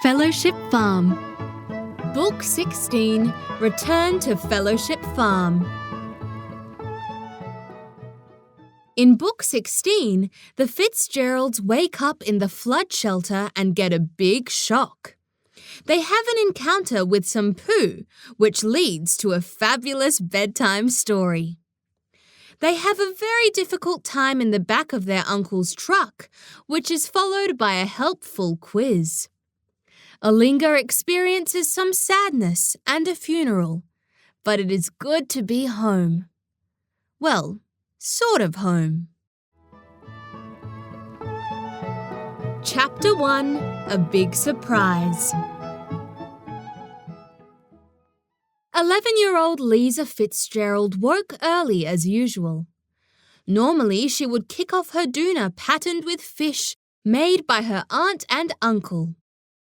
Fellowship Farm. Book 16, Return to Fellowship Farm. In Book 16, the Fitzgeralds wake up in the flood shelter and get a big shock. They have an encounter with some poo, which leads to a fabulous bedtime story. They have a very difficult time in the back of their uncle's truck, which is followed by a helpful quiz. Olingah experiences some sadness and a funeral, but it is good to be home. Well, sort of home. Chapter 1, A Big Surprise. 11-year-old Lisa Fitzgerald woke early as usual. Normally, she would kick off her doona patterned with fish made by her aunt and uncle.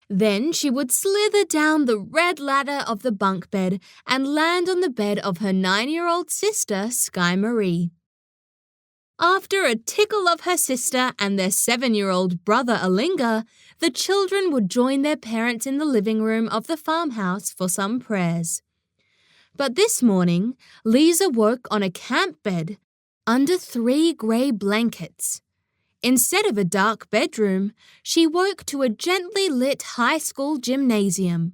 Then she would slither down the red ladder of the bunk bed and land on the bed of her 9-year-old sister, Sky Marie. After a tickle of her sister and their 7-year-old brother Olingah, the children would join their parents in the living room of the farmhouse for some prayers. But this morning, Lisa woke on a camp bed under 3 grey blankets. Instead of a dark bedroom, she woke to a gently lit high school gymnasium.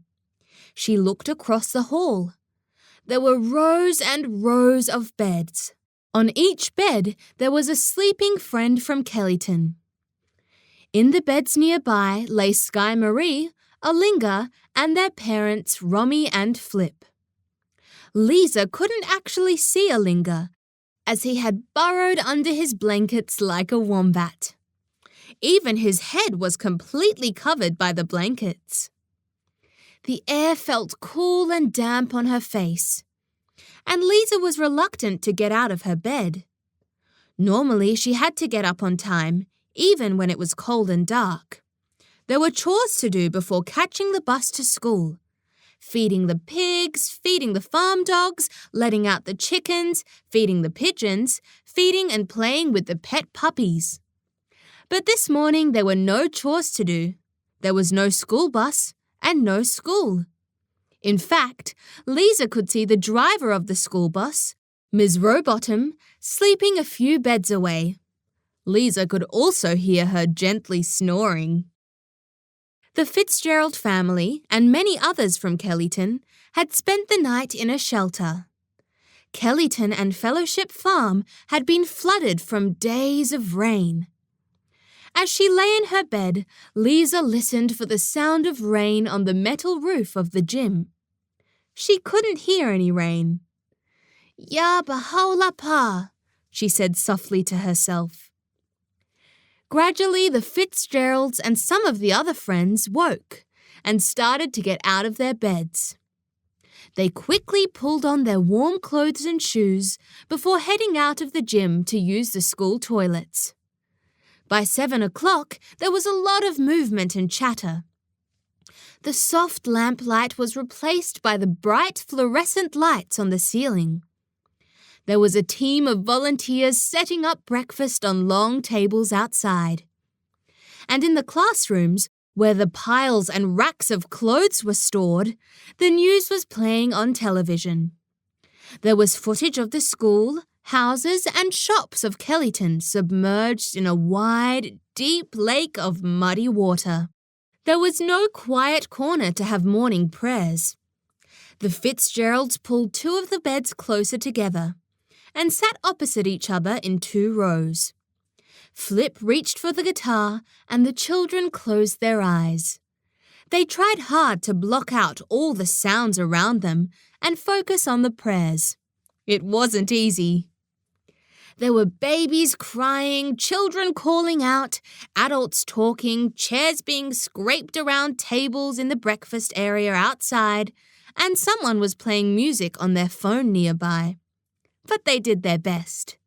She looked across the hall. There were rows and rows of beds. On each bed, there was a sleeping friend from Kellyton. In the beds nearby lay Sky Marie, Olingah, and their parents Romy and Flip. Lisa couldn't actually see Olingah, as he had burrowed under his blankets like a wombat. Even his head was completely covered by the blankets. The air felt cool and damp on her face, and Lisa was reluctant to get out of her bed. Normally, she had to get up on time, even when it was cold and dark. There were chores to do before catching the bus to school. Feeding the pigs, feeding the farm dogs, letting out the chickens, feeding the pigeons, feeding and playing with the pet puppies. But this morning there were no chores to do. There was no school bus and no school. In fact, Lisa could see the driver of the school bus, Ms. Rowbottom, sleeping a few beds away. Lisa could also hear her gently snoring. The Fitzgerald family and many others from Kellyton had spent the night in a shelter. Kellyton and Fellowship Farm had been flooded from days of rain. As she lay in her bed, Lisa listened for the sound of rain on the metal roof of the gym. She couldn't hear any rain. "Ya Baha'i," she said softly to herself. Gradually, the Fitzgeralds and some of the other friends woke and started to get out of their beds. They quickly pulled on their warm clothes and shoes before heading out of the gym to use the school toilets. By 7 o'clock, there was a lot of movement and chatter. The soft lamplight was replaced by the bright fluorescent lights on the ceiling. There was a team of volunteers setting up breakfast on long tables outside. And in the classrooms, where the piles and racks of clothes were stored, the news was playing on television. There was footage of the school, houses and shops of Kellyton submerged in a wide, deep lake of muddy water. There was no quiet corner to have morning prayers. The Fitzgeralds pulled 2 of the beds closer together and sat opposite each other in 2 rows. Flip reached for the guitar and the children closed their eyes. They tried hard to block out all the sounds around them and focus on the prayers. It wasn't easy. There were babies crying, children calling out, adults talking, chairs being scraped around tables in the breakfast area outside, and someone was playing music on their phone nearby. But they did their best.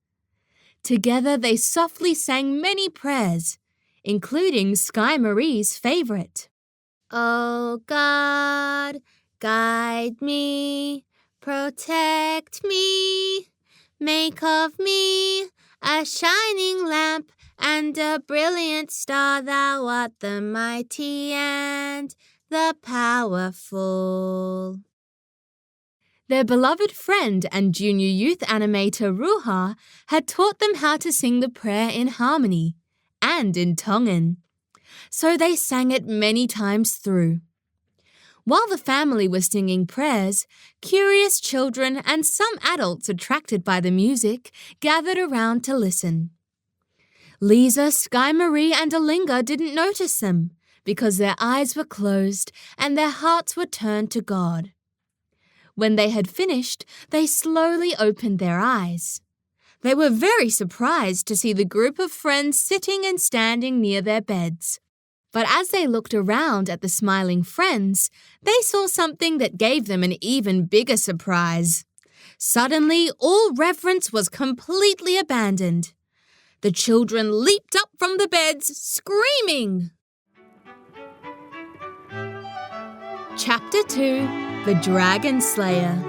Together they softly sang many prayers, including Sky Marie's favourite. "Oh God, guide me, protect me, make of me a shining lamp and a brilliant star. Thou art the mighty and the powerful. Their beloved friend and junior youth animator Ruha had taught them how to sing the prayer in harmony and in Tongan, so they sang it many times through. While the family was singing prayers, curious children and some adults attracted by the music gathered around to listen. Lisa, Sky Marie and Olingah didn't notice them because their eyes were closed and their hearts were turned to God. When they had finished, they slowly opened their eyes. They were very surprised to see the group of friends sitting and standing near their beds. But as they looked around at the smiling friends, they saw something that gave them an even bigger surprise. Suddenly, all reverence was completely abandoned. The children leaped up from the beds, screaming. Chapter 2. The Dragon Slayer.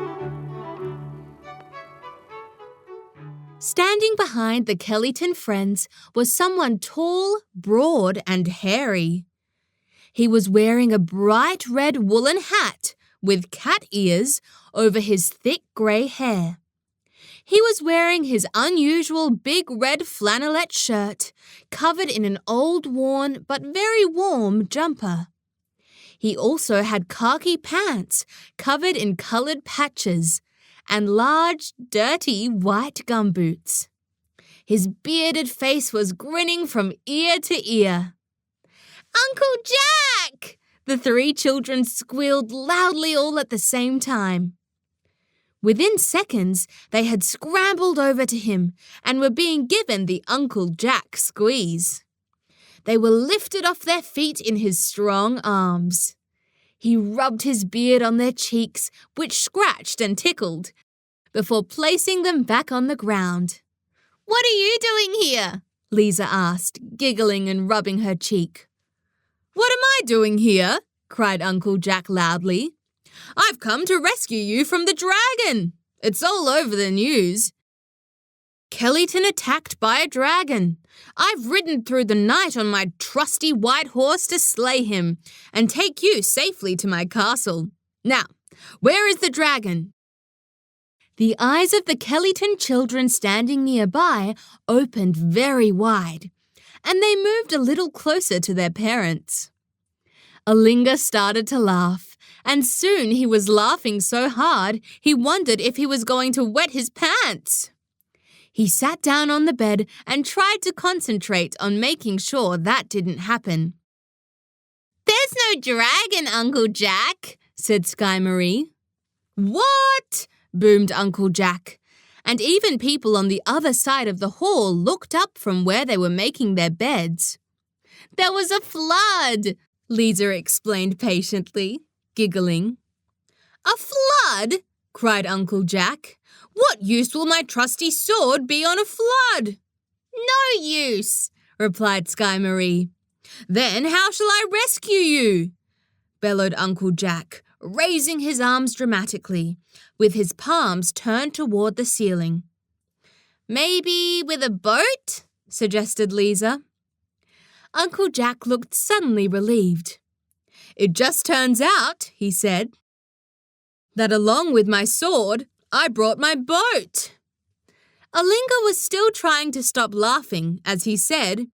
Standing behind the Kellyton friends was someone tall, broad, and hairy. He was wearing a bright red woolen hat with cat ears over his thick grey hair. He was wearing his unusual big red flannelette shirt, covered in an old worn but very warm jumper. He also had khaki pants covered in coloured patches and large, dirty white gumboots. His bearded face was grinning from ear to ear. "Uncle Jack!" The three children squealed loudly all at the same time. Within seconds, they had scrambled over to him and were being given the Uncle Jack squeeze. They were lifted off their feet in his strong arms. He rubbed his beard on their cheeks, which scratched and tickled, before placing them back on the ground. "What are you doing here?" Lisa asked, giggling and rubbing her cheek. "What am I doing here?" cried Uncle Jack loudly. "I've come to rescue you from the dragon. It's all over the news. Kellyton attacked by a dragon. I've ridden through the night on my trusty white horse to slay him and take you safely to my castle. Now, where is the dragon?" The eyes of the Kellyton children standing nearby opened very wide, and they moved a little closer to their parents. Olingah started to laugh, and soon he was laughing so hard he wondered if he was going to wet his pants. He sat down on the bed and tried to concentrate on making sure that didn't happen. "There's no dragon, Uncle Jack," said Sky Marie. "What?" boomed Uncle Jack, and even people on the other side of the hall looked up from where they were making their beds. "There was a flood," Lisa explained patiently, giggling. "A flood?" cried Uncle Jack. "What use will my trusty sword be on a flood?" "No use," replied Sky Marie. "Then how shall I rescue you?" bellowed Uncle Jack, raising his arms dramatically, with his palms turned toward the ceiling. "Maybe with a boat?" suggested Lisa. Uncle Jack looked suddenly relieved. "It just turns out," he said, "that along with my sword, I brought my boat." Olingah was still trying to stop laughing as he said,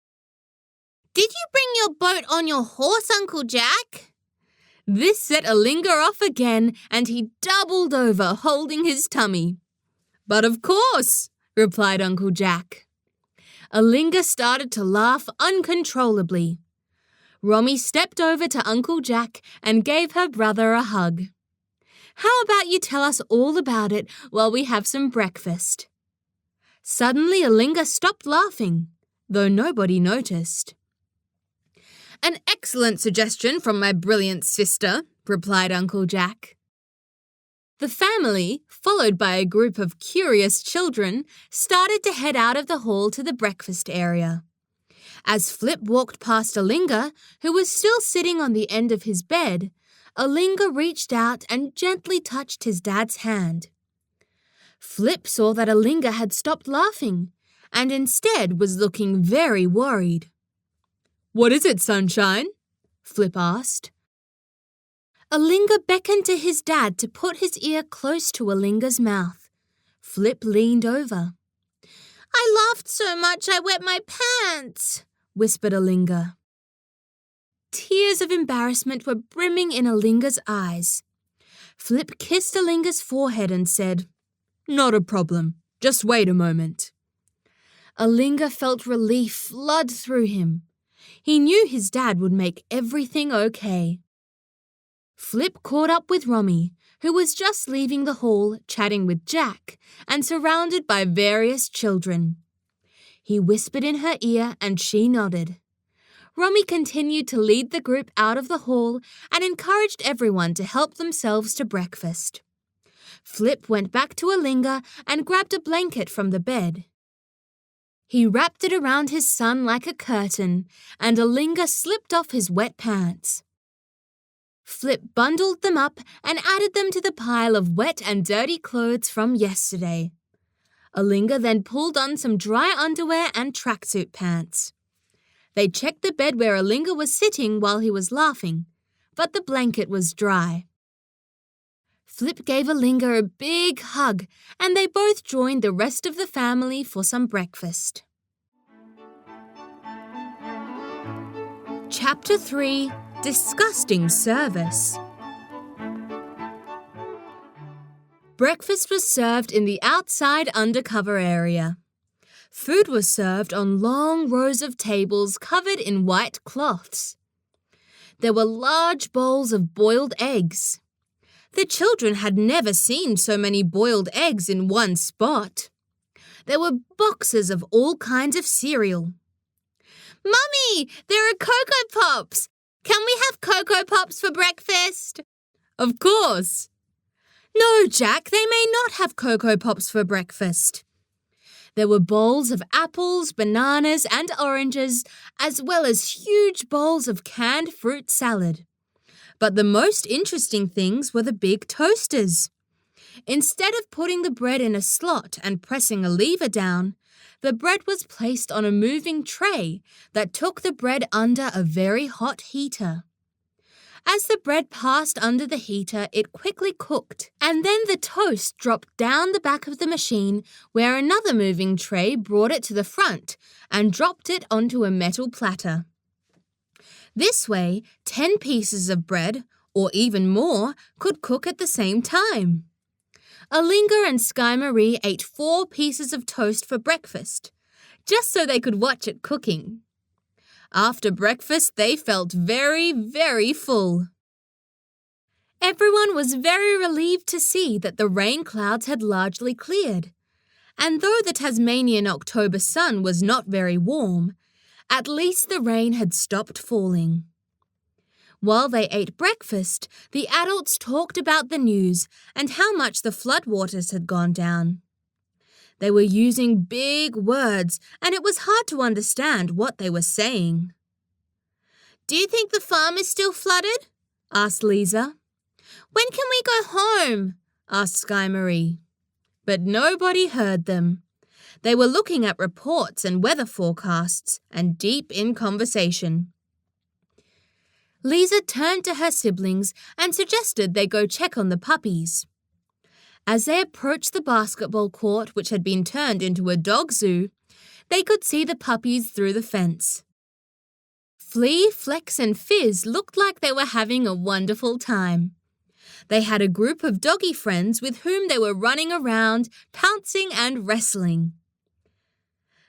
"Did you bring your boat on your horse, Uncle Jack?" This set Olingah off again and he doubled over, holding his tummy. "But of course," replied Uncle Jack. Olingah started to laugh uncontrollably. Romy stepped over to Uncle Jack and gave her brother a hug. "How about you tell us all about it while we have some breakfast?" Suddenly, Olingah stopped laughing, though nobody noticed. "An excellent suggestion from my brilliant sister," replied Uncle Jack. The family, followed by a group of curious children, started to head out of the hall to the breakfast area. As Flip walked past Olingah, who was still sitting on the end of his bed, Olingah reached out and gently touched his dad's hand. Flip saw that Olingah had stopped laughing and instead was looking very worried. "What is it, Sunshine?" Flip asked. Olingah beckoned to his dad to put his ear close to Olingah's mouth. Flip leaned over. "I laughed so much I wet my pants," whispered Olingah. Tears of embarrassment were brimming in Olingah's eyes. Flip kissed Olingah's forehead and said, "Not a problem. Just wait a moment." Olingah felt relief flood through him. He knew his dad would make everything okay. Flip caught up with Romy, who was just leaving the hall chatting with Jack and surrounded by various children. He whispered in her ear and she nodded. Romy continued to lead the group out of the hall and encouraged everyone to help themselves to breakfast. Flip went back to Olingah and grabbed a blanket from the bed. He wrapped it around his son like a curtain, and Olingah slipped off his wet pants. Flip bundled them up and added them to the pile of wet and dirty clothes from yesterday. Olingah then pulled on some dry underwear and tracksuit pants. They checked the bed where Olingah was sitting while he was laughing, but the blanket was dry. Flip gave Olingah a big hug, and they both joined the rest of the family for some breakfast. Chapter 3: Disgusting Service. Breakfast was served in the outside undercover area. Food was served on long rows of tables covered in white cloths. There were large bowls of boiled eggs. The children had never seen so many boiled eggs in one spot. There were boxes of all kinds of cereal. "Mummy, there are Cocoa Pops! Can we have Cocoa Pops for breakfast?" "Of course." "No, Jack, they may not have Cocoa Pops for breakfast." There were bowls of apples, bananas, and oranges, as well as huge bowls of canned fruit salad. But the most interesting things were the big toasters. Instead of putting the bread in a slot and pressing a lever down, the bread was placed on a moving tray that took the bread under a very hot heater. As the bread passed under the heater, it quickly cooked, and then the toast dropped down the back of the machine where another moving tray brought it to the front and dropped it onto a metal platter. This way, 10 pieces of bread, or even more, could cook at the same time. Olingah and Sky Marie ate 4 pieces of toast for breakfast, just so they could watch it cooking. After breakfast, they felt very, very full. Everyone was very relieved to see that the rain clouds had largely cleared. And though the Tasmanian October sun was not very warm, at least the rain had stopped falling. While they ate breakfast, the adults talked about the news and how much the floodwaters had gone down. They were using big words, and it was hard to understand what they were saying. "Do you think the farm is still flooded?" asked Lisa. "When can we go home?" asked Sky Marie. But nobody heard them. They were looking at reports and weather forecasts and deep in conversation. Lisa turned to her siblings and suggested they go check on the puppies. As they approached the basketball court, which had been turned into a dog zoo, they could see the puppies through the fence. Flea, Flex, and Fizz looked like they were having a wonderful time. They had a group of doggy friends with whom they were running around, pouncing and wrestling.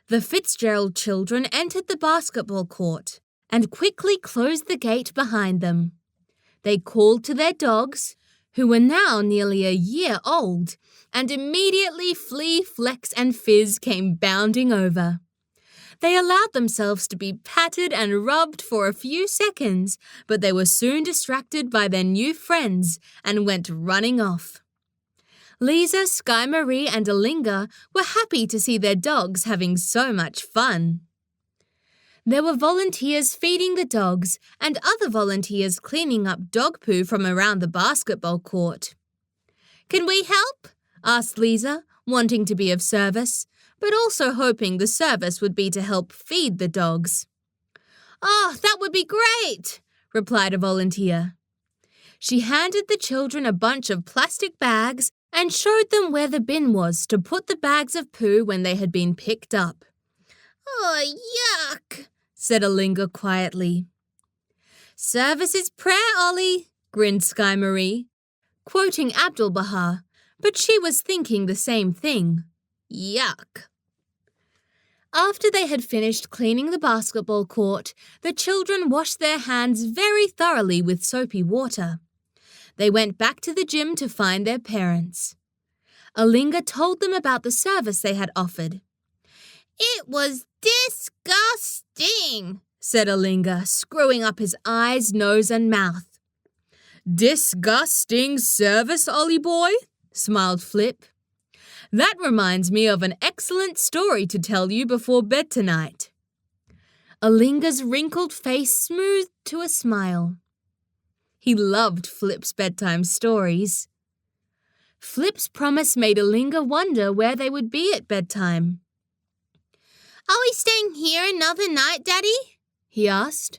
The Fitzgerald children entered the basketball court and quickly closed the gate behind them. They called to their dogs, who were now nearly a year old, and immediately Flea, Flex, and Fizz came bounding over. They allowed themselves to be patted and rubbed for a few seconds, but they were soon distracted by their new friends and went running off. Lisa, Sky Marie, and Olingah were happy to see their dogs having so much fun. There were volunteers feeding the dogs and other volunteers cleaning up dog poo from around the basketball court. "Can we help?" asked Lisa, wanting to be of service, but also hoping the service would be to help feed the dogs. "Oh, that would be great," replied a volunteer. She handed the children a bunch of plastic bags and showed them where the bin was to put the bags of poo when they had been picked up. "Oh, yuck," said Olingah quietly. "Service is prayer, Ollie," grinned Sky Marie, quoting Abdul-Baha, but she was thinking the same thing. Yuck. After they had finished cleaning the basketball court, the children washed their hands very thoroughly with soapy water. They went back to the gym to find their parents. Olingah told them about the service they had offered. "It was disgusting," said Olingah, screwing up his eyes, nose and mouth. "Disgusting service, Ollie boy?" smiled Flip. "That reminds me of an excellent story to tell you before bed tonight." Olingah's wrinkled face smoothed to a smile. He loved Flip's bedtime stories. Flip's promise made Olingah wonder where they would be at bedtime. "Are we staying here another night, Daddy?" he asked.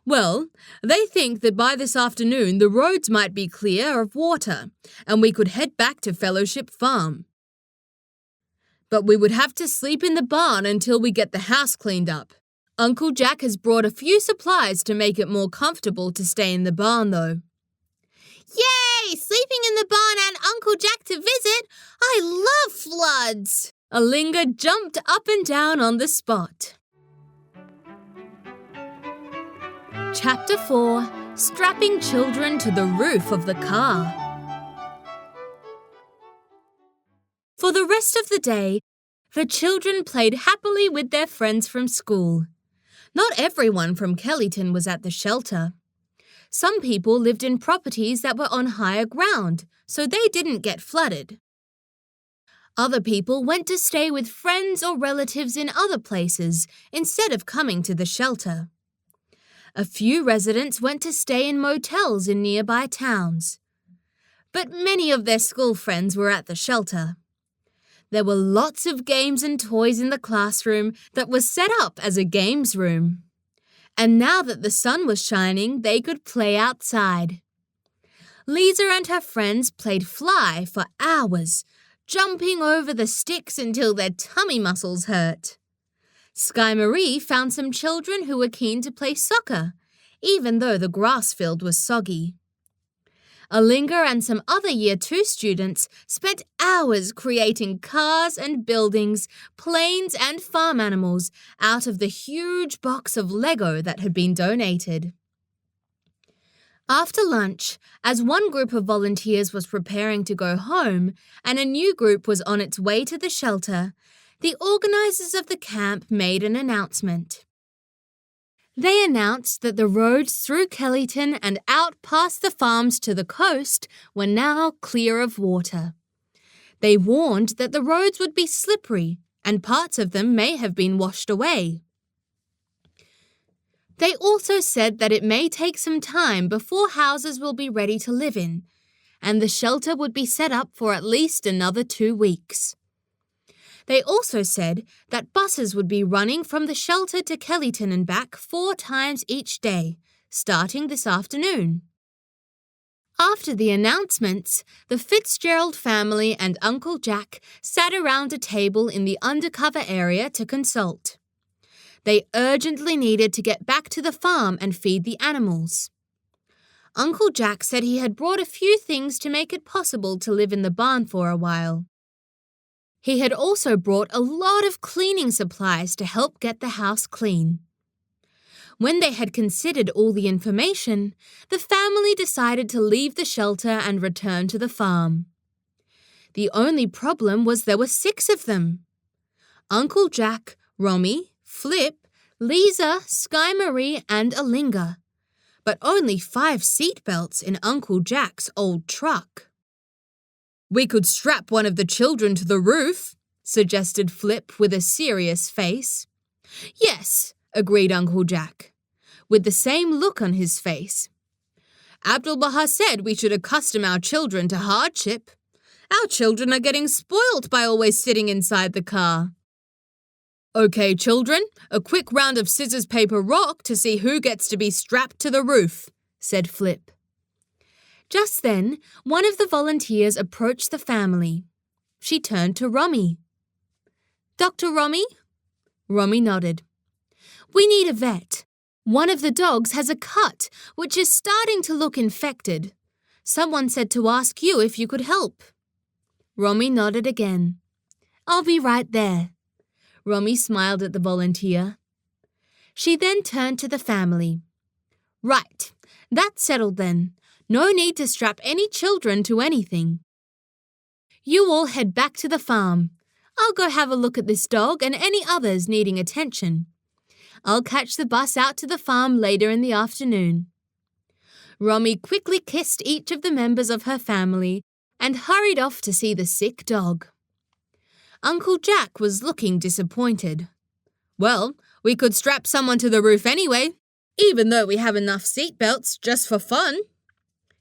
"Well, they think that by this afternoon the roads might be clear of water and we could head back to Fellowship Farm. But we would have to sleep in the barn until we get the house cleaned up. Uncle Jack has brought a few supplies to make it more comfortable to stay in the barn, though." "Yay! Sleeping in the barn and Uncle Jack to visit! I love floods!" Olingah jumped up and down on the spot. Chapter 4. Strapping Children to the Roof of the Car. For the rest of the day, the children played happily with their friends from school. Not everyone from Kellyton was at the shelter. Some people lived in properties that were on higher ground, so they didn't get flooded. Other people went to stay with friends or relatives in other places instead of coming to the shelter. A few residents went to stay in motels in nearby towns. But many of their school friends were at the shelter. There were lots of games and toys in the classroom that was set up as a games room. And now that the sun was shining, they could play outside. Lisa and her friends played fly for hours, jumping over the sticks until their tummy muscles hurt. Sky Marie found some children who were keen to play soccer, even though the grass field was soggy. Olingah and some other Year 2 students spent hours creating cars and buildings, planes and farm animals out of the huge box of Lego that had been donated. After lunch, as one group of volunteers was preparing to go home and a new group was on its way to the shelter, the organizers of the camp made an announcement. They announced that the roads through Kellyton and out past the farms to the coast were now clear of water. They warned that the roads would be slippery and parts of them may have been washed away. They also said that it may take some time before houses will be ready to live in, and the shelter would be set up for at least another 2 weeks. They also said that buses would be running from the shelter to Kellyton and back 4 times each day, starting this afternoon. After the announcements, the Fitzgerald family and Uncle Jack sat around a table in the undercover area to consult. They urgently needed to get back to the farm and feed the animals. Uncle Jack said he had brought a few things to make it possible to live in the barn for a while. He had also brought a lot of cleaning supplies to help get the house clean. When they had considered all the information, the family decided to leave the shelter and return to the farm. The only problem was there were 6 of them. Uncle Jack, Romy, Flip, Lisa, Sky Marie and Olingah, but only 5 seatbelts in Uncle Jack's old truck. "We could strap one of the children to the roof," suggested Flip with a serious face. "Yes," agreed Uncle Jack, with the same look on his face. "Abdul-Baha said we should accustom our children to hardship. Our children are getting spoilt by always sitting inside the car." "Okay, children, a quick round of scissors, paper, rock to see who gets to be strapped to the roof," said Flip. Just then, one of the volunteers approached the family. She turned to Romy. "Dr. Romy?" Romy nodded. "We need a vet. One of the dogs has a cut, which is starting to look infected. Someone said to ask you if you could help." Romy nodded again. "I'll be right there." Romy smiled at the volunteer. She then turned to the family. "Right, that's settled then. No need to strap any children to anything. You all head back to the farm. I'll go have a look at this dog and any others needing attention. I'll catch the bus out to the farm later in the afternoon." Romy quickly kissed each of the members of her family and hurried off to see the sick dog. Uncle Jack was looking disappointed. "Well, we could strap someone to the roof anyway, even though we have enough seatbelts just for fun."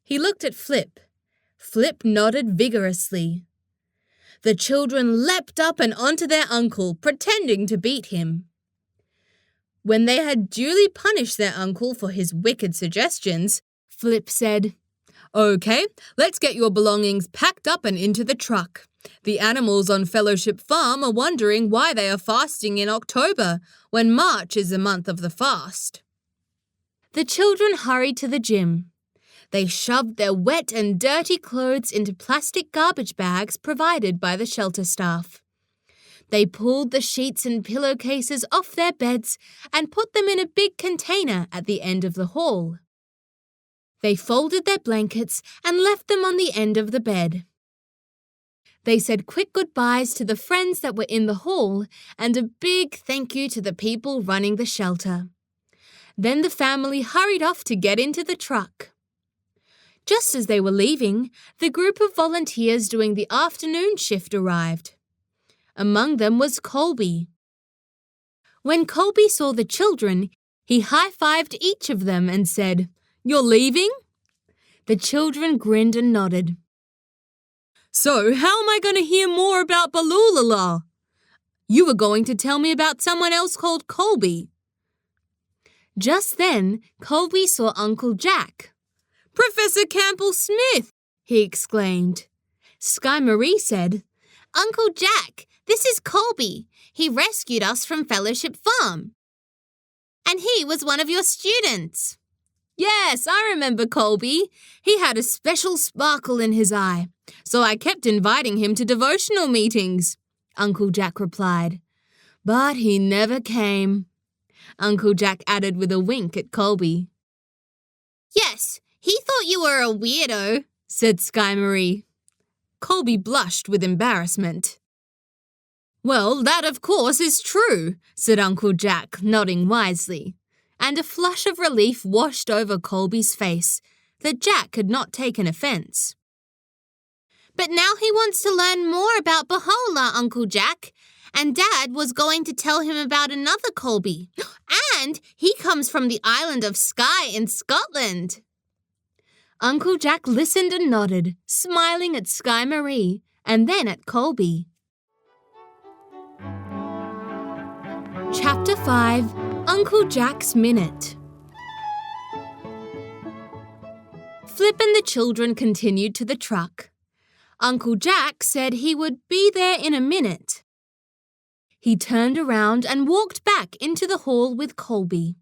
He looked at Flip. Flip nodded vigorously. The children leapt up and onto their uncle, pretending to beat him. When they had duly punished their uncle for his wicked suggestions, Flip said, "Okay, let's get your belongings packed up and into the truck. The animals on Fellowship Farm are wondering why they are fasting in October, when March is the month of the fast." The children hurried to the gym. They shoved their wet and dirty clothes into plastic garbage bags provided by the shelter staff. They pulled the sheets and pillowcases off their beds and put them in a big container at the end of the hall. They folded their blankets and left them on the end of the bed. They said quick goodbyes to the friends that were in the hall and a big thank you to the people running the shelter. Then the family hurried off to get into the truck. Just as they were leaving, the group of volunteers doing the afternoon shift arrived. Among them was Colby. When Colby saw the children, he high-fived each of them and said, "You're leaving?" The children grinned and nodded. "So how am I going to hear more about Balulala? You were going to tell me about someone else called Colby." Just then, Colby saw Uncle Jack. "Professor Campbell-Smith!" he exclaimed. Sky Marie said, "Uncle Jack, this is Colby. He rescued us from Fellowship Farm. And he was one of your students." "Yes, I remember Colby. He had a special sparkle in his eye, so I kept inviting him to devotional meetings," Uncle Jack replied. "But he never came." Uncle Jack added with a wink at Colby. "Yes, he thought you were a weirdo," said Sky Marie. Colby blushed with embarrassment. "Well, that of course is true," said Uncle Jack, nodding wisely, and a flush of relief washed over Colby's face that Jack had not taken offense. "But now he wants to learn more about Baha'u'llah, Uncle Jack, and Dad was going to tell him about another Colby, and he comes from the island of Skye in Scotland." Uncle Jack listened and nodded, smiling at Sky Marie and then at Colby. Chapter 5, Uncle Jack's Minute. Flip and the children continued to the truck. Uncle Jack said he would be there in a minute. He turned around and walked back into the hall with Colby.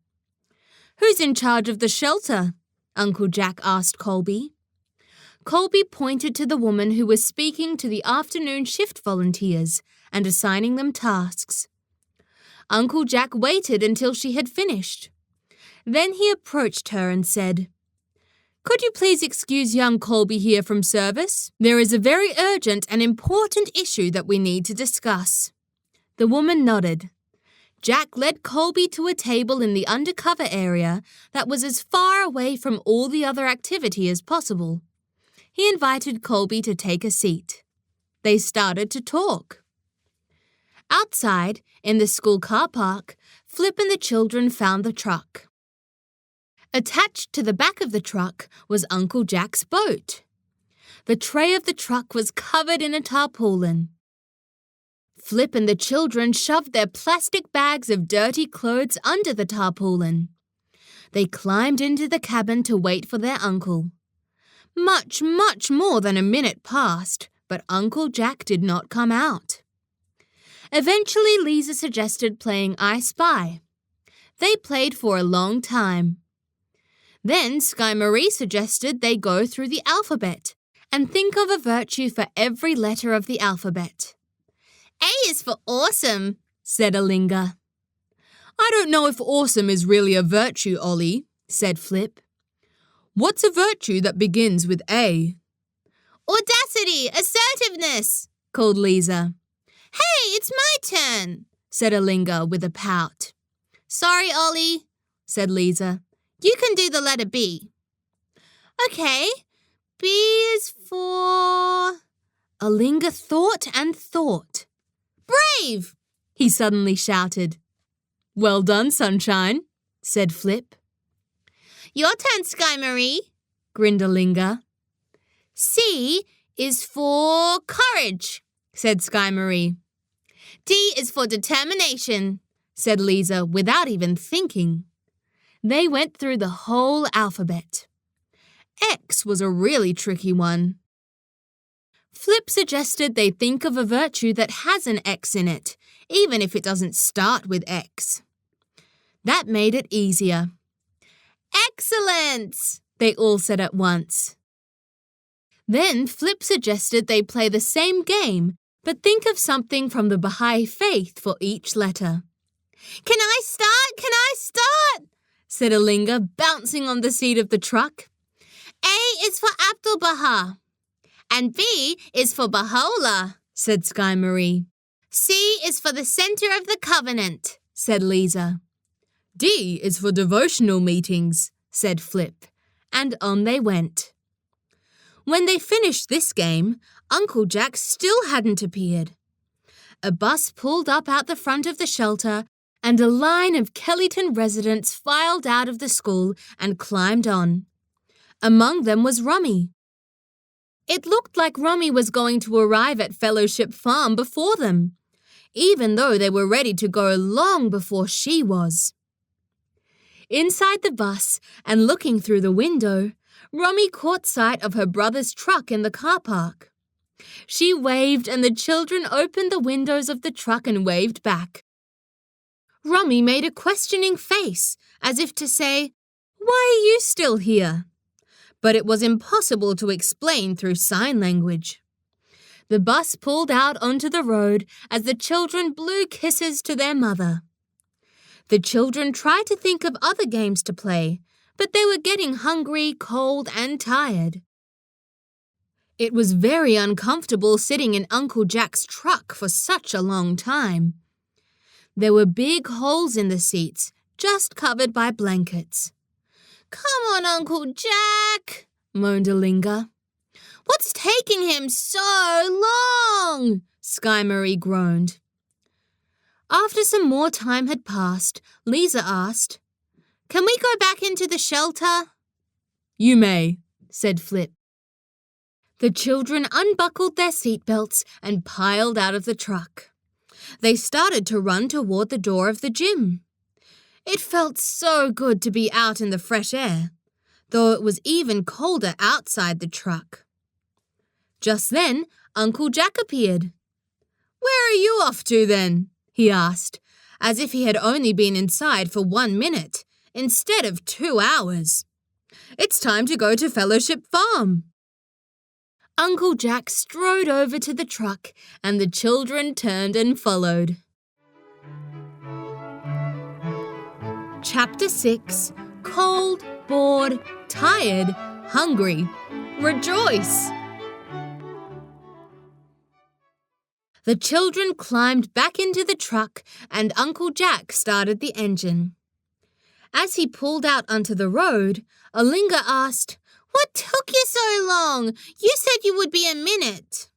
"Who's in charge of the shelter?" Uncle Jack asked Colby. Colby pointed to the woman who was speaking to the afternoon shift volunteers and assigning them tasks. Uncle Jack waited until she had finished. Then he approached her and said, "Could you please excuse young Colby here from service? There is a very urgent and important issue that we need to discuss." The woman nodded. Jack led Colby to a table in the undercover area that was as far away from all the other activity as possible. He invited Colby to take a seat. They started to talk. Outside, in the school car park, Flip and the children found the truck. Attached to the back of the truck was Uncle Jack's boat. The tray of the truck was covered in a tarpaulin. Flip and the children shoved their plastic bags of dirty clothes under the tarpaulin. They climbed into the cabin to wait for their uncle. Much, much more than a minute passed, but Uncle Jack did not come out. Eventually, Lisa suggested playing I Spy. They played for a long time. Then Sky Marie suggested they go through the alphabet and think of a virtue for every letter of the alphabet. A is for awesome, said Olingah. I don't know if awesome is really a virtue, Ollie, said Flip. What's a virtue that begins with A? Audacity, assertiveness, called Lisa. Hey, it's my turn, said Olingah with a pout. Sorry, Ollie, said Lisa. You can do the letter B. Okay, B is for... Olingah thought and thought. Brave, he suddenly shouted. Well done, Sunshine, said Flip. Your turn, Sky Marie, grinned Olingah. C is for courage, said Sky Marie. D is for determination, said Lisa without even thinking. They went through the whole alphabet. X was a really tricky one. Flip suggested they think of a virtue that has an X in it, even if it doesn't start with X. That made it easier. Excellent! They all said at once. Then Flip suggested they play the same game, but think of something from the Baha'i faith for each letter. Can I start? Can I start? Said Olingah, bouncing on the seat of the truck. A is for Abdul Baha. And B is for Baha'u'llah, said Sky Marie. C is for the center of the covenant, said Lisa. D is for devotional meetings, said Flip, and on they went. When they finished this game, Uncle Jack still hadn't appeared. A bus pulled up out the front of the shelter, and a line of Kellyton residents filed out of the school and climbed on. Among them was Rummy. It looked like Rummy was going to arrive at Fellowship Farm before them, even though they were ready to go long before she was. Inside the bus and looking through the window, Rummy caught sight of her brother's truck in the car park. She waved and the children opened the windows of the truck and waved back. Rummy made a questioning face, as if to say, "Why are you still here?" But it was impossible to explain through sign language. The bus pulled out onto the road as the children blew kisses to their mother. The children tried to think of other games to play, but they were getting hungry, cold, and tired. It was very uncomfortable sitting in Uncle Jack's truck for such a long time. There were big holes in the seats, just covered by blankets. "Come on, Uncle Jack," moaned Olingah. "What's taking him so long?" Sky Marie groaned. After some more time had passed, Lisa asked, "Can we go back into the shelter?" "You may," said Flip. The children unbuckled their seatbelts and piled out of the truck. They started to run toward the door of the gym. It felt so good to be out in the fresh air, though it was even colder outside the truck. Just then, Uncle Jack appeared. "Where are you off to then?" he asked, as if he had only been inside for 1 minute, instead of 2 hours. "It's time to go to Fellowship Farm." Uncle Jack strode over to the truck, and the children turned and followed. Chapter 6. Cold, bored, tired, hungry. Rejoice! The children climbed back into the truck and Uncle Jack started the engine. As he pulled out onto the road, Olingah asked, "What took you so long? You said you would be a minute."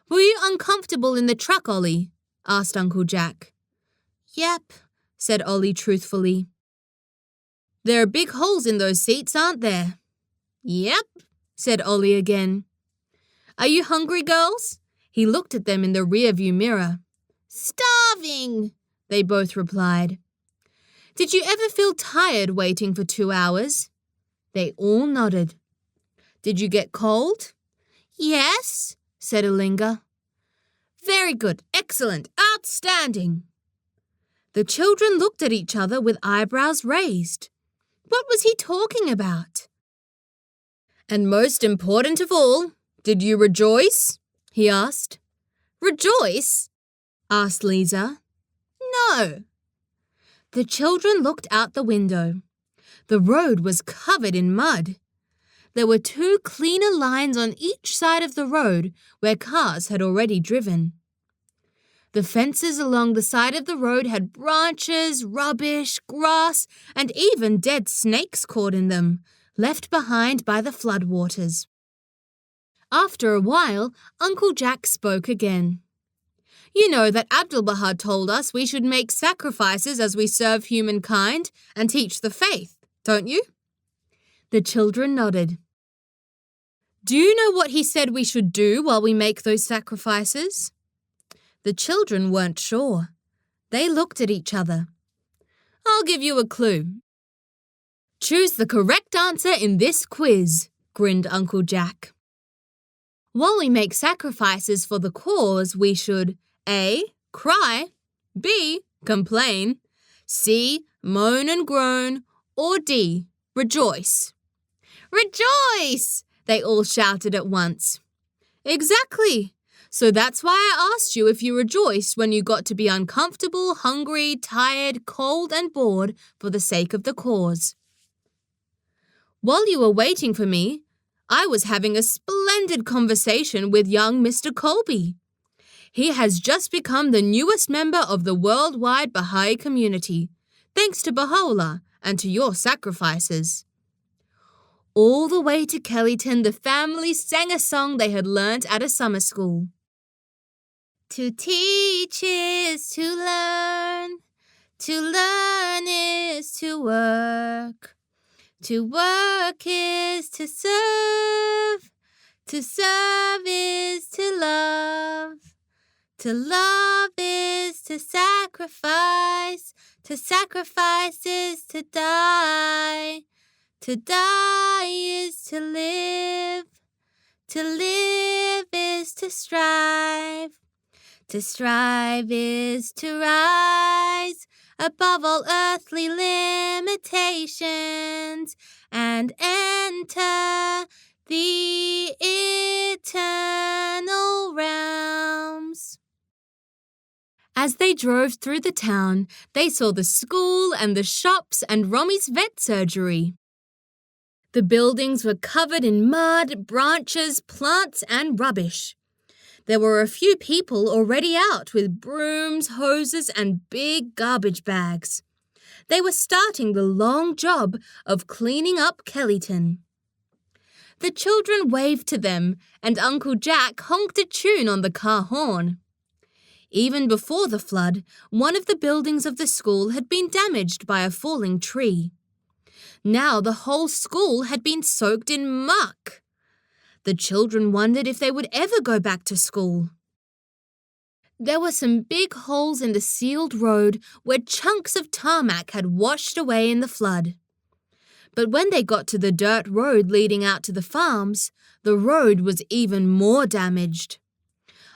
"Were you uncomfortable in the truck, Ollie?" asked Uncle Jack. "Yep," said Ollie truthfully. "There are big holes in those seats, aren't there?" "Yep," said Ollie again. "Are you hungry, girls?" He looked at them in the rearview mirror. "Starving," they both replied. "Did you ever feel tired waiting for 2 hours?" They all nodded. Did you get cold? Yes, said Olingah. Very good, excellent, outstanding. The children looked at each other with eyebrows raised. What was he talking about? And most important of all, did you rejoice? He asked. Rejoice? Asked Lisa. No. The children looked out the window. The road was covered in mud. There were 2 cleaner lines on each side of the road where cars had already driven. The fences along the side of the road had branches, rubbish, grass, and even dead snakes caught in them, left behind by the floodwaters. After a while, Uncle Jack spoke again. You know that Abdu'l-Baha told us we should make sacrifices as we serve humankind and teach the faith, don't you? The children nodded. Do you know what he said we should do while we make those sacrifices? The children weren't sure. They looked at each other. I'll give you a clue. Choose the correct answer in this quiz, grinned Uncle Jack. While we make sacrifices for the cause, we should A. Cry, B. Complain, C. Moan and groan, or D. Rejoice. Rejoice! They all shouted at once. Exactly. So that's why I asked you if you rejoiced when you got to be uncomfortable, hungry, tired, cold, and bored for the sake of the cause. While you were waiting for me, I was having a splendid conversation with young Mr. Colby. He has just become the newest member of the worldwide Baha'i community, thanks to Baha'u'llah and to your sacrifices. All the way to Kellyton, the family sang a song they had learnt at a summer school. To teach is to learn is to work is to serve is to love is to sacrifice is to die is to live is to strive is to rise above all earthly limitations and enter the eternal realms. As they drove through the town, they saw the school and the shops and Rommy's vet surgery. The buildings were covered in mud, branches, plants, and rubbish. There were a few people already out with brooms, hoses, and big garbage bags. They were starting the long job of cleaning up Kellyton. The children waved to them, and Uncle Jack honked a tune on the car horn. Even before the flood, one of the buildings of the school had been damaged by a falling tree. Now the whole school had been soaked in muck. The children wondered if they would ever go back to school. There were some big holes in the sealed road where chunks of tarmac had washed away in the flood. But when they got to the dirt road leading out to the farms, the road was even more damaged.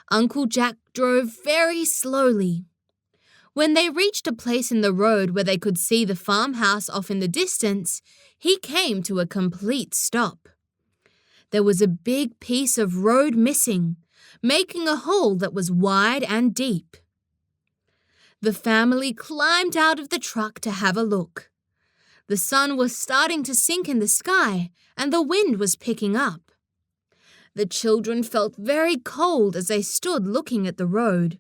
Uncle Jack drove very slowly. When they reached a place in the road where they could see the farmhouse off in the distance, he came to a complete stop. There was a big piece of road missing, making a hole that was wide and deep. The family climbed out of the truck to have a look. The sun was starting to sink in the sky, and the wind was picking up. The children felt very cold as they stood looking at the road.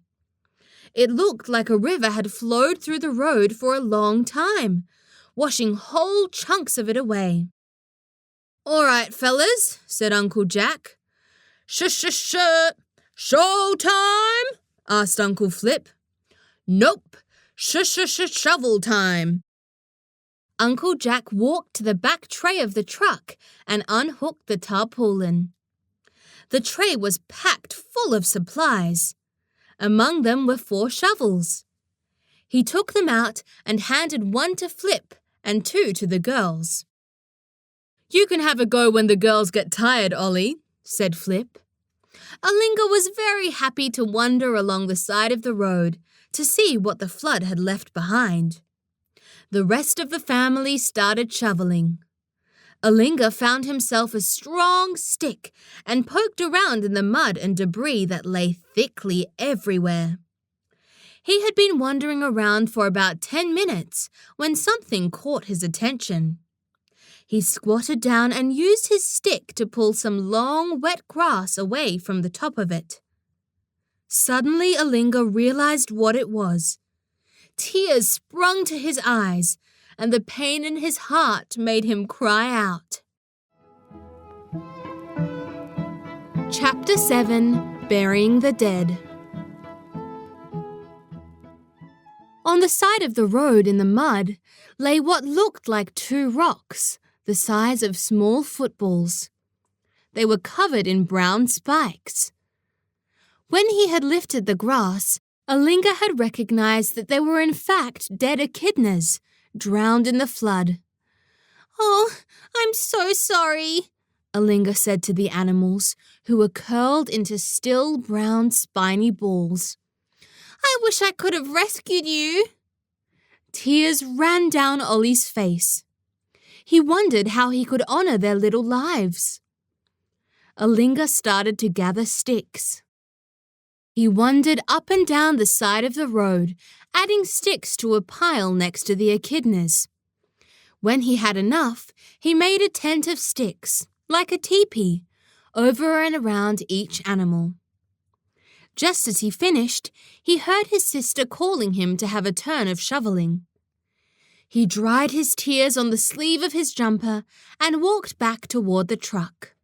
It looked like a river had flowed through the road for a long time, washing whole chunks of it away. "All right, fellas," said Uncle Jack. Show time?" asked Uncle Flip. "Nope, shovel time." Uncle Jack walked to the back tray of the truck and unhooked the tarpaulin. The tray was packed full of supplies. Among them were 4 shovels. He took them out and handed one to Flip and 2 to the girls. You can have a go when the girls get tired, Ollie, said Flip. Olingah was very happy to wander along the side of the road to see what the flood had left behind. The rest of the family started shoveling. Olingah found himself a strong stick and poked around in the mud and debris that lay thickly everywhere. He had been wandering around for about 10 minutes when something caught his attention. He squatted down and used his stick to pull some long, wet grass away from the top of it. Suddenly, Olingah realized what it was. Tears sprung to his eyes, and the pain in his heart made him cry out. Chapter 7: Burying the Dead. On the side of the road in the mud lay what looked like 2 rocks, the size of small footballs. They were covered in brown spikes. When he had lifted the grass, Olingah had recognized that they were in fact dead echidnas, drowned in the flood. "Oh, I'm so sorry," Olingah said to the animals, who were curled into still brown spiny balls. "I wish I could have rescued you." Tears ran down Ollie's face. He wondered how he could honor their little lives. Olingah started to gather sticks. He wandered up and down the side of the road, adding sticks to a pile next to the echidnas. When he had enough, he made a tent of sticks, like a teepee, over and around each animal. Just as he finished, he heard his sister calling him to have a turn of shoveling. He dried his tears on the sleeve of his jumper and walked back toward the truck.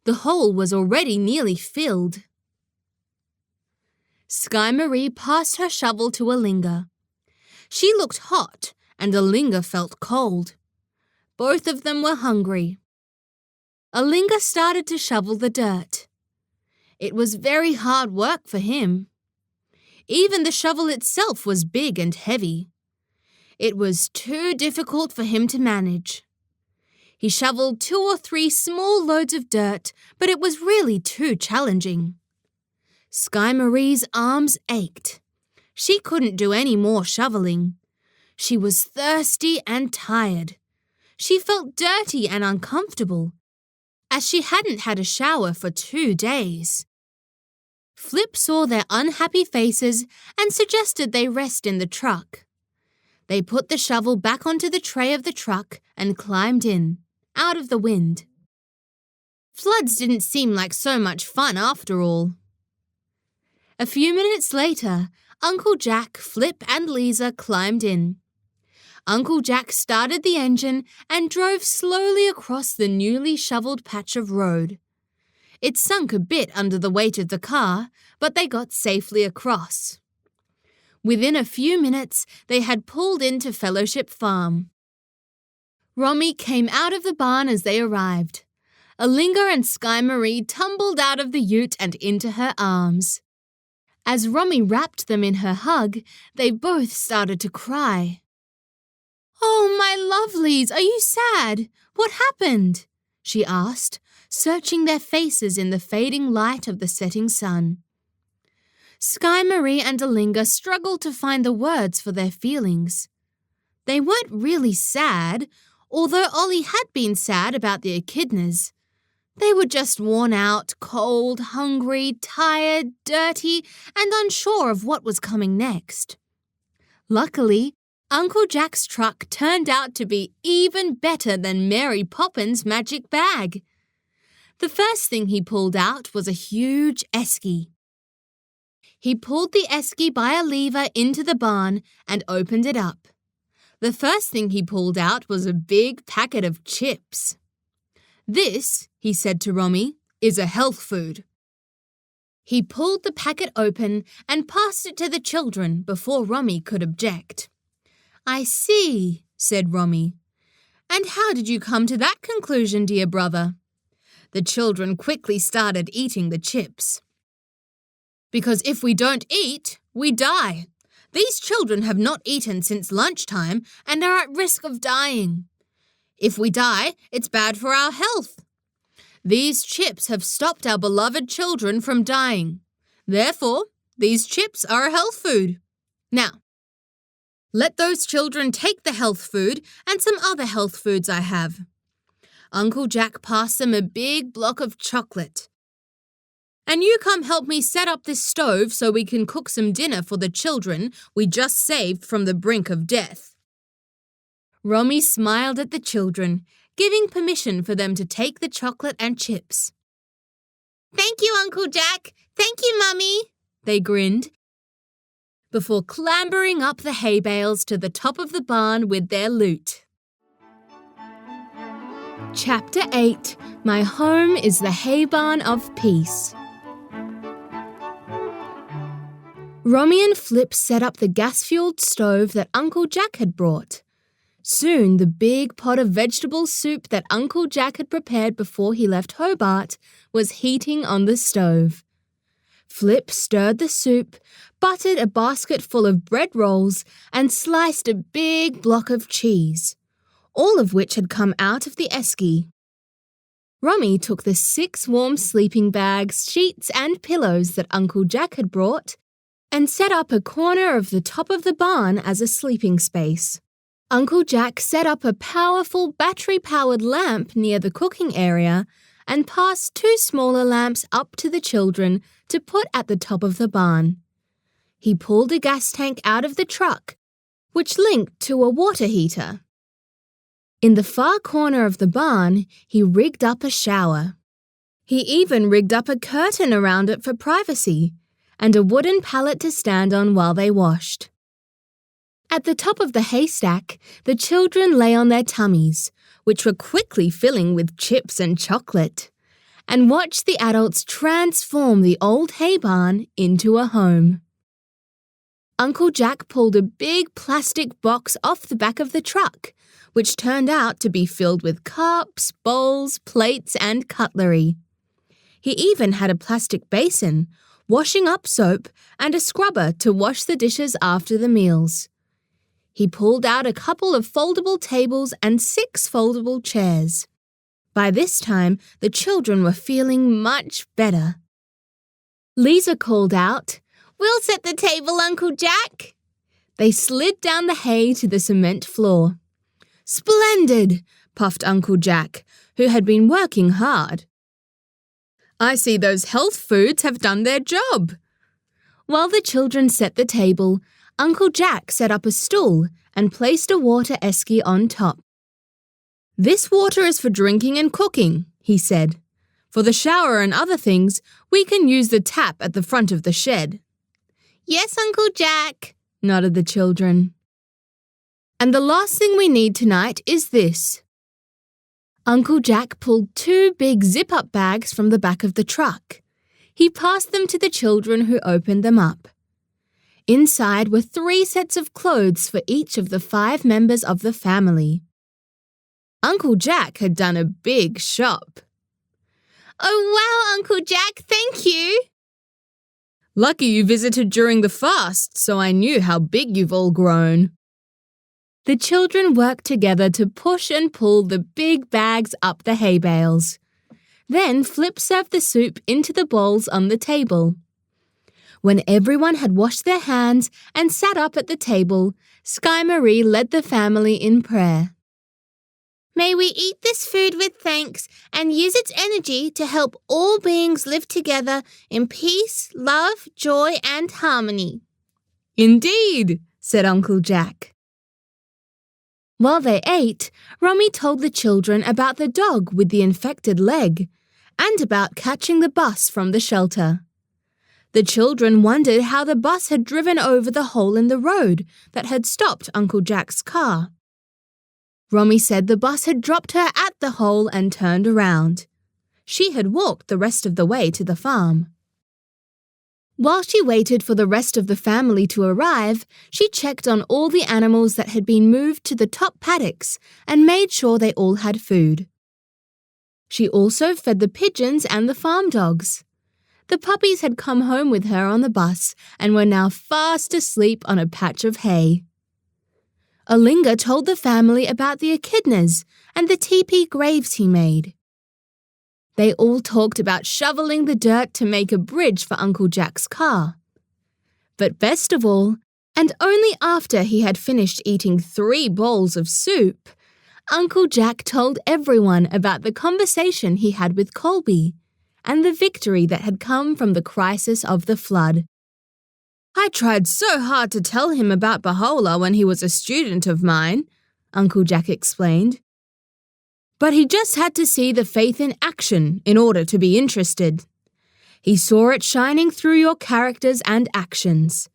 The hole was already nearly filled. Sky Marie passed her shovel to Olingah. She looked hot, and Olingah felt cold. Both of them were hungry. Olingah started to shovel the dirt. It was very hard work for him. Even the shovel itself was big and heavy. It was too difficult for him to manage. He shoveled 2 or 3 small loads of dirt, but it was really too challenging. Sky Marie's arms ached. She couldn't do any more shoveling. She was thirsty and tired. She felt dirty and uncomfortable, as she hadn't had a shower for 2 days. Flip saw their unhappy faces and suggested they rest in the truck. They put the shovel back onto the tray of the truck and climbed in, out of the wind. Floods didn't seem like so much fun after all. A few minutes later, Uncle Jack, Flip and Lisa climbed in. Uncle Jack started the engine and drove slowly across the newly shoveled patch of road. It sunk a bit under the weight of the car, but they got safely across. Within a few minutes, they had pulled into Fellowship Farm. Romy came out of the barn as they arrived. Olingah and Sky Marie tumbled out of the ute and into her arms. As Romy wrapped them in her hug, they both started to cry. "Oh, my lovelies, are you sad? What happened?" she asked, searching their faces in the fading light of the setting sun. Sky Marie and Olingah struggled to find the words for their feelings. They weren't really sad, although Ollie had been sad about the echidnas. They were just worn out, cold, hungry, tired, dirty, and unsure of what was coming next. Luckily, Uncle Jack's truck turned out to be even better than Mary Poppins' magic bag. The first thing he pulled out was a huge esky. He pulled the esky by a lever into the barn and opened it up. The first thing he pulled out was a big packet of chips. "This," he said to Romy, "is a health food." He pulled the packet open and passed it to the children before Romy could object. "I see," said Romy. "And how did you come to that conclusion, dear brother?" The children quickly started eating the chips. "Because if we don't eat, we die. These children have not eaten since lunchtime and are at risk of dying. If we die, it's bad for our health. These chips have stopped our beloved children from dying. Therefore, these chips are a health food. Now, let those children take the health food and some other health foods I have. Uncle Jack passed them a big block of chocolate. And you come help me set up this stove so we can cook some dinner for the children we just saved from the brink of death. Romy smiled at the children, giving permission for them to take the chocolate and chips. Thank you, Uncle Jack. Thank you, Mummy, they grinned, before clambering up the hay bales to the top of the barn with their loot. Chapter 8. My home is the Haybarn of Peace. Romy and Flip set up the gas-fueled stove that Uncle Jack had brought. Soon the big pot of vegetable soup that Uncle Jack had prepared before he left Hobart was heating on the stove. Flip stirred the soup, buttered a basket full of bread rolls, and sliced a big block of cheese, all of which had come out of the esky. Romy took the 6 warm sleeping bags, sheets, and pillows that Uncle Jack had brought and set up a corner of the top of the barn as a sleeping space. Uncle Jack set up a powerful battery-powered lamp near the cooking area and passed 2 smaller lamps up to the children to put at the top of the barn. He pulled a gas tank out of the truck, which linked to a water heater. In the far corner of the barn, he rigged up a shower. He even rigged up a curtain around it for privacy, and a wooden pallet to stand on while they washed. At the top of the haystack, the children lay on their tummies, which were quickly filling with chips and chocolate, and watched the adults transform the old hay barn into a home. Uncle Jack pulled a big plastic box off the back of the truck, which turned out to be filled with cups, bowls, plates, and cutlery. He even had a plastic basin, washing up soap, and a scrubber to wash the dishes after the meals. He pulled out a couple of foldable tables and 6 foldable chairs. By this time, the children were feeling much better. Lisa called out, "We'll set the table, Uncle Jack." They slid down the hay to the cement floor. "Splendid," puffed Uncle Jack, who had been working hard. "I see those health foods have done their job." While the children set the table, Uncle Jack set up a stool and placed a water esky on top. "This water is for drinking and cooking," he said. "For the shower and other things, we can use the tap at the front of the shed." "Yes, Uncle Jack," nodded the children. "And the last thing we need tonight is this." Uncle Jack pulled 2 big zip-up bags from the back of the truck. He passed them to the children, who opened them up. Inside were 3 sets of clothes for each of the 5 members of the family. Uncle Jack had done a big shop. "Oh, wow, Uncle Jack, thank you." "Lucky you visited during the fast, so I knew how big you've all grown." The children worked together to push and pull the big bags up the hay bales. Then Flip served the soup into the bowls on the table. When everyone had washed their hands and sat up at the table, Sky Marie led the family in prayer. "May we eat this food with thanks and use its energy to help all beings live together in peace, love, joy, and harmony." "Indeed," said Uncle Jack. While they ate, Romy told the children about the dog with the infected leg and about catching the bus from the shelter. The children wondered how the bus had driven over the hole in the road that had stopped Uncle Jack's car. Romy said the bus had dropped her at the hole and turned around. She had walked the rest of the way to the farm. While she waited for the rest of the family to arrive, she checked on all the animals that had been moved to the top paddocks and made sure they all had food. She also fed the pigeons and the farm dogs. The puppies had come home with her on the bus and were now fast asleep on a patch of hay. Olingah told the family about the echidnas and the teepee graves he made. They all talked about shoveling the dirt to make a bridge for Uncle Jack's car. But best of all, and only after he had finished eating 3 bowls of soup, Uncle Jack told everyone about the conversation he had with Colby and the victory that had come from the crisis of the flood. "I tried so hard to tell him about Baha'u'llah when he was a student of mine," Uncle Jack explained. "But he just had to see the faith in action in order to be interested. He saw it shining through your characters and actions.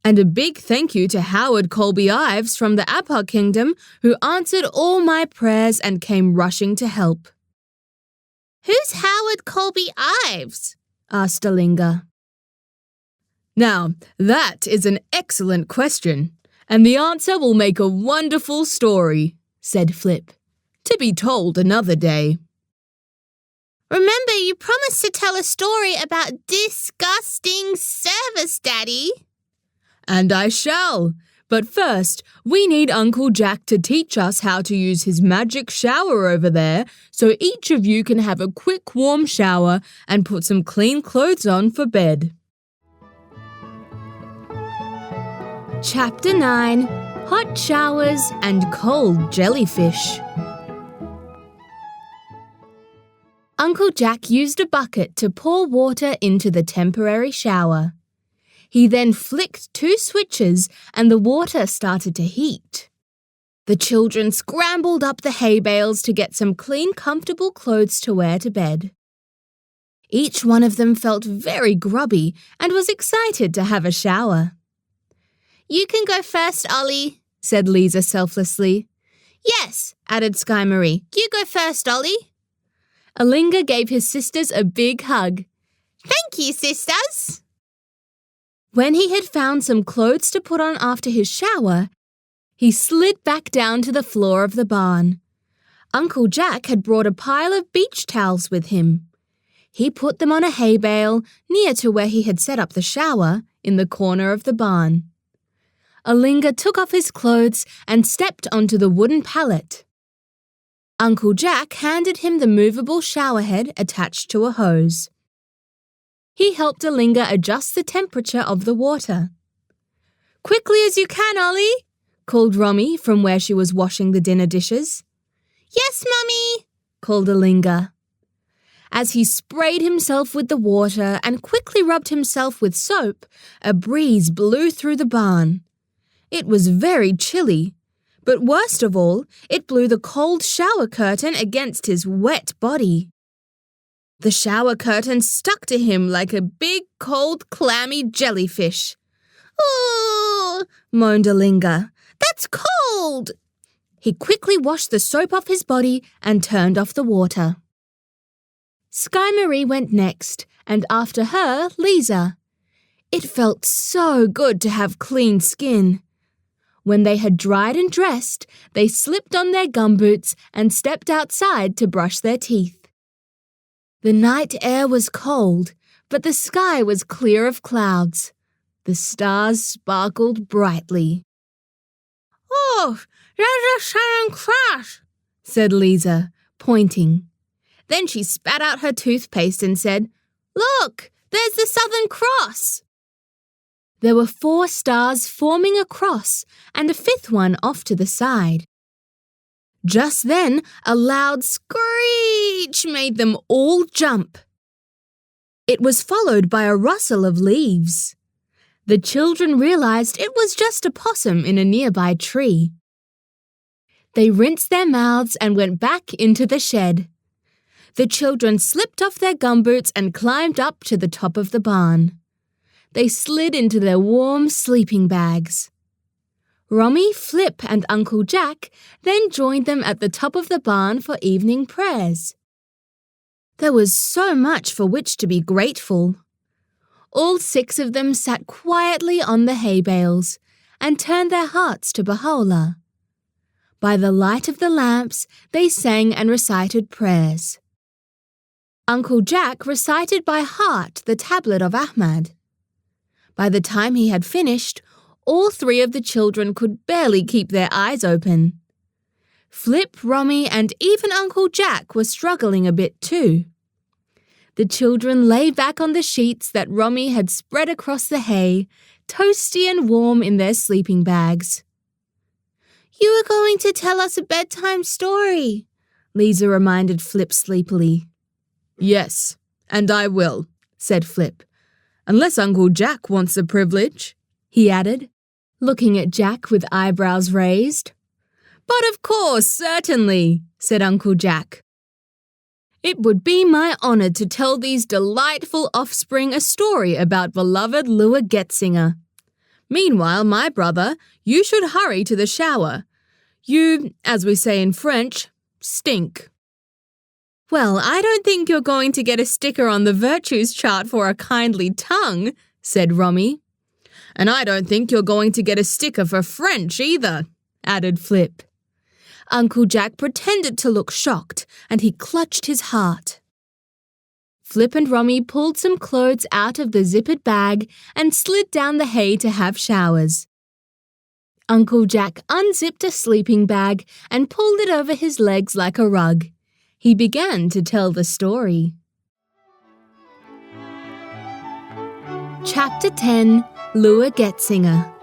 And a big thank you to Howard Colby Ives from the Abha Kingdom, who answered all my prayers and came rushing to help." "Who's Howard Colby Ives?" asked Olingah. "Now, that is an excellent question, and the answer will make a wonderful story," said Flip, "to be told another day." "Remember, you promised to tell a story about disgusting service, Daddy." "And I shall. But first, we need Uncle Jack to teach us how to use his magic shower over there so each of you can have a quick warm shower and put some clean clothes on for bed." Chapter 9: Hot Showers and Cold Jellyfish. Uncle Jack used a bucket to pour water into the temporary shower. He then flicked 2 switches and the water started to heat. The children scrambled up the hay bales to get some clean, comfortable clothes to wear to bed. Each one of them felt very grubby and was excited to have a shower. "You can go first, Ollie," said Lisa selflessly. "Yes," added Sky Marie. "You go first, Ollie." Olingah gave his sisters a big hug. "Thank you, sisters." When he had found some clothes to put on after his shower, he slid back down to the floor of the barn. Uncle Jack had brought a pile of beach towels with him. He put them on a hay bale near to where he had set up the shower in the corner of the barn. Olingah took off his clothes and stepped onto the wooden pallet. Uncle Jack handed him the movable shower head attached to a hose. He helped Olingah adjust the temperature of the water. "Quickly as you can, Ollie," called Romy from where she was washing the dinner dishes. "Yes, Mummy," called Olingah. As he sprayed himself with the water and quickly rubbed himself with soap, a breeze blew through the barn. It was very chilly, but worst of all, it blew the cold shower curtain against his wet body. The shower curtain stuck to him like a big, cold, clammy jellyfish. "Oh," moaned Olingah, "that's cold." He quickly washed the soap off his body and turned off the water. Sky Marie went next, and after her, Lisa. It felt so good to have clean skin. When they had dried and dressed, they slipped on their gumboots and stepped outside to brush their teeth. The night air was cold, but the sky was clear of clouds. The stars sparkled brightly. "Oh, there's a Southern Cross," said Lisa, pointing. Then she spat out her toothpaste and said, "Look, there's the Southern Cross." There were 4 stars forming a cross and a 5th one off to the side. Just then, a loud screech made them all jump. It was followed by a rustle of leaves. The children realized it was just a possum in a nearby tree. They rinsed their mouths and went back into the shed. The children slipped off their gumboots and climbed up to the top of the barn. They slid into their warm sleeping bags. Romy, Flip, and Uncle Jack then joined them at the top of the barn for evening prayers. There was so much for which to be grateful. All 6 of them sat quietly on the hay bales and turned their hearts to Baha'u'llah. By the light of the lamps, they sang and recited prayers. Uncle Jack recited by heart the tablet of Ahmad. By the time he had finished, all 3 of the children could barely keep their eyes open. Flip, Romy, and even Uncle Jack were struggling a bit too. The children lay back on the sheets that Romy had spread across the hay, toasty and warm in their sleeping bags. "You were going to tell us a bedtime story," Lisa reminded Flip sleepily. "Yes, and I will," said Flip. "Unless Uncle Jack wants the privilege," he added, looking at Jack with eyebrows raised. "But of course, certainly," said Uncle Jack. "It would be my honor to tell these delightful offspring a story about beloved Lua Getsinger. Meanwhile, my brother, you should hurry to the shower. You, as we say in French, stink." "Well, I don't think you're going to get a sticker on the virtues chart for a kindly tongue," said Romy. "And I don't think you're going to get a sticker for French either," added Flip. Uncle Jack pretended to look shocked, and he clutched his heart. Flip and Romy pulled some clothes out of the zippered bag and slid down the hay to have showers. Uncle Jack unzipped a sleeping bag and pulled it over his legs like a rug. He began to tell the story. Chapter 10, Lua Getsinger.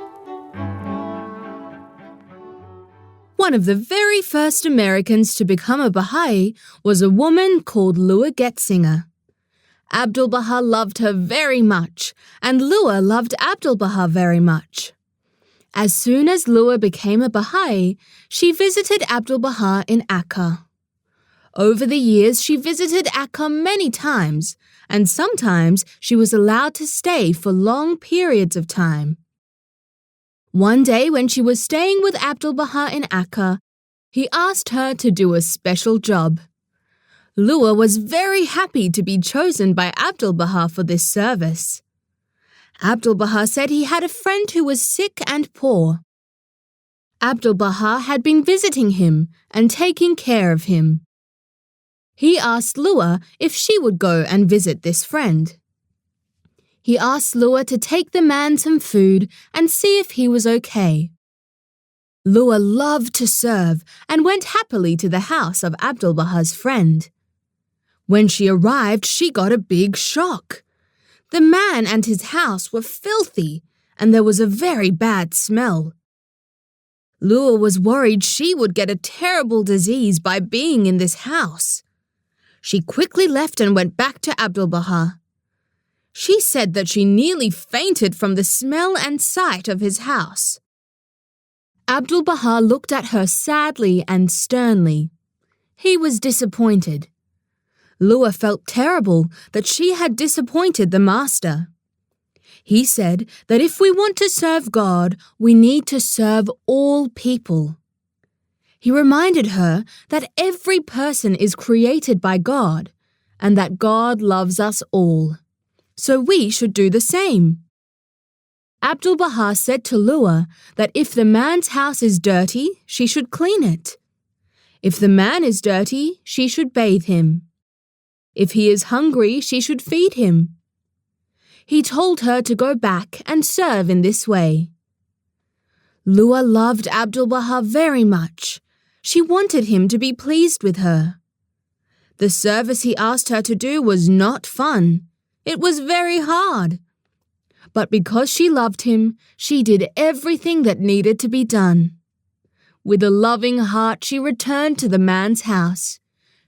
One of the very first Americans to become a Baha'i was a woman called Lua Getsinger. Abdu'l-Baha loved her very much, and Lua loved Abdu'l-Baha very much. As soon as Lua became a Baha'i, she visited Abdu'l-Baha in Akka. Over the years, she visited Akka many times, and sometimes she was allowed to stay for long periods of time. One day when she was staying with Abdu'l-Baha in Akka, he asked her to do a special job. Lua was very happy to be chosen by Abdu'l-Baha for this service. Abdu'l-Baha said he had a friend who was sick and poor. Abdu'l-Baha had been visiting him and taking care of him. He asked Lua if she would go and visit this friend. He asked Lua to take the man some food and see if he was okay. Lua loved to serve and went happily to the house of Abdu'l-Baha's friend. When she arrived, she got a big shock. The man and his house were filthy, and there was a very bad smell. Lua was worried she would get a terrible disease by being in this house. She quickly left and went back to Abdu'l-Baha. She said that she nearly fainted from the smell and sight of his house. Abdu'l-Baha looked at her sadly and sternly. He was disappointed. Lua felt terrible that she had disappointed the master. He said that if we want to serve God, we need to serve all people. He reminded her that every person is created by God and that God loves us all. So we should do the same. Abdu'l-Baha said to Lua that if the man's house is dirty, she should clean it. If the man is dirty, she should bathe him. If he is hungry, she should feed him. He told her to go back and serve in this way. Lua loved Abdu'l-Baha very much. She wanted him to be pleased with her. The service he asked her to do was not fun. It was very hard. But because she loved him, she did everything that needed to be done. With a loving heart, she returned to the man's house.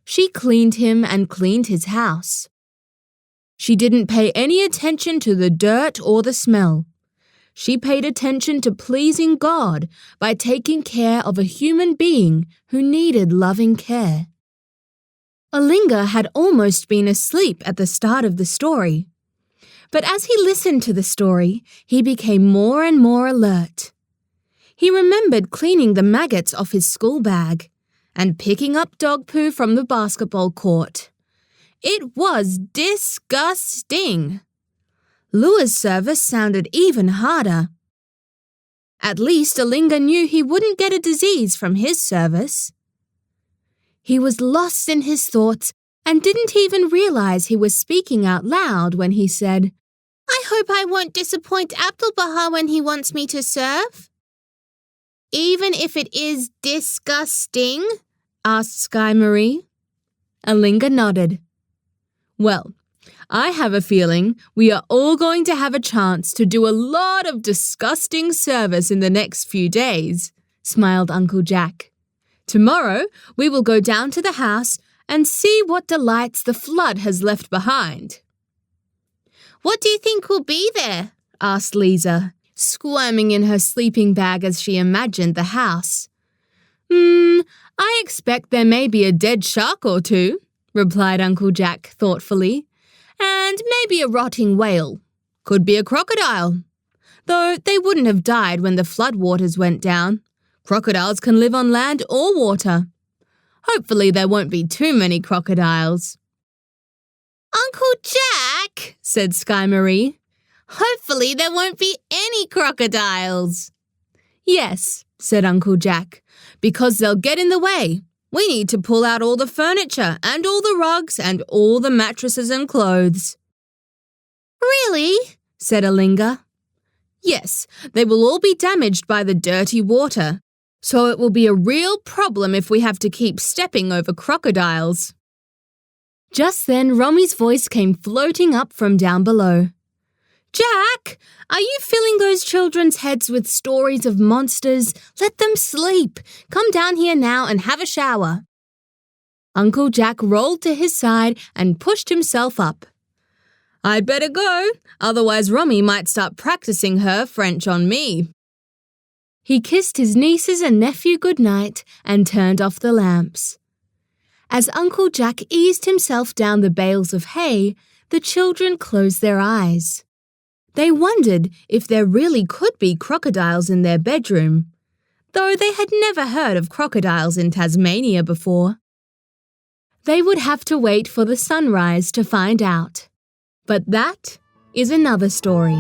She cleaned him and cleaned his house. She didn't pay any attention to the dirt or the smell. She paid attention to pleasing God by taking care of a human being who needed loving care. Olingah had almost been asleep at the start of the story. But as he listened to the story, he became more and more alert. He remembered cleaning the maggots off his school bag and picking up dog poo from the basketball court. It was disgusting. Lua's service sounded even harder. At least Olingah knew he wouldn't get a disease from his service. He was lost in his thoughts and didn't even realize he was speaking out loud when he said, "I hope I won't disappoint Abdu'l-Baha when he wants me to serve." Even if it is disgusting? Asked Sky Marie. Olingah nodded. Well, I have a feeling we are all going to have a chance to do a lot of disgusting service in the next few days, smiled Uncle Jack. Tomorrow we will go down to the house and see what delights the flood has left behind. What do you think will be there? Asked Lisa, squirming in her sleeping bag as she imagined the house. I expect there may be a dead shark or two, replied Uncle Jack thoughtfully. And maybe a rotting whale. Could be a crocodile. Though they wouldn't have died when the floodwaters went down. Crocodiles can live on land or water. Hopefully there won't be too many crocodiles. Uncle Jack, said Sky Marie. Hopefully there won't be any crocodiles. Yes, said Uncle Jack, because they'll get in the way. We need to pull out all the furniture and all the rugs and all the mattresses and clothes. Really? Said Olingah. Yes, they will all be damaged by the dirty water, so it will be a real problem if we have to keep stepping over crocodiles. Just then Romy's voice came floating up from down below. Jack, are you filling those children's heads with stories of monsters? Let them sleep. Come down here now and have a shower. Uncle Jack rolled to his side and pushed himself up. I'd better go, otherwise Romy might start practicing her French on me. He kissed his nieces and nephew goodnight and turned off the lamps. As Uncle Jack eased himself down the bales of hay, the children closed their eyes. They wondered if there really could be crocodiles in their bedroom, though they had never heard of crocodiles in Tasmania before. They would have to wait for the sunrise to find out. But that is another story.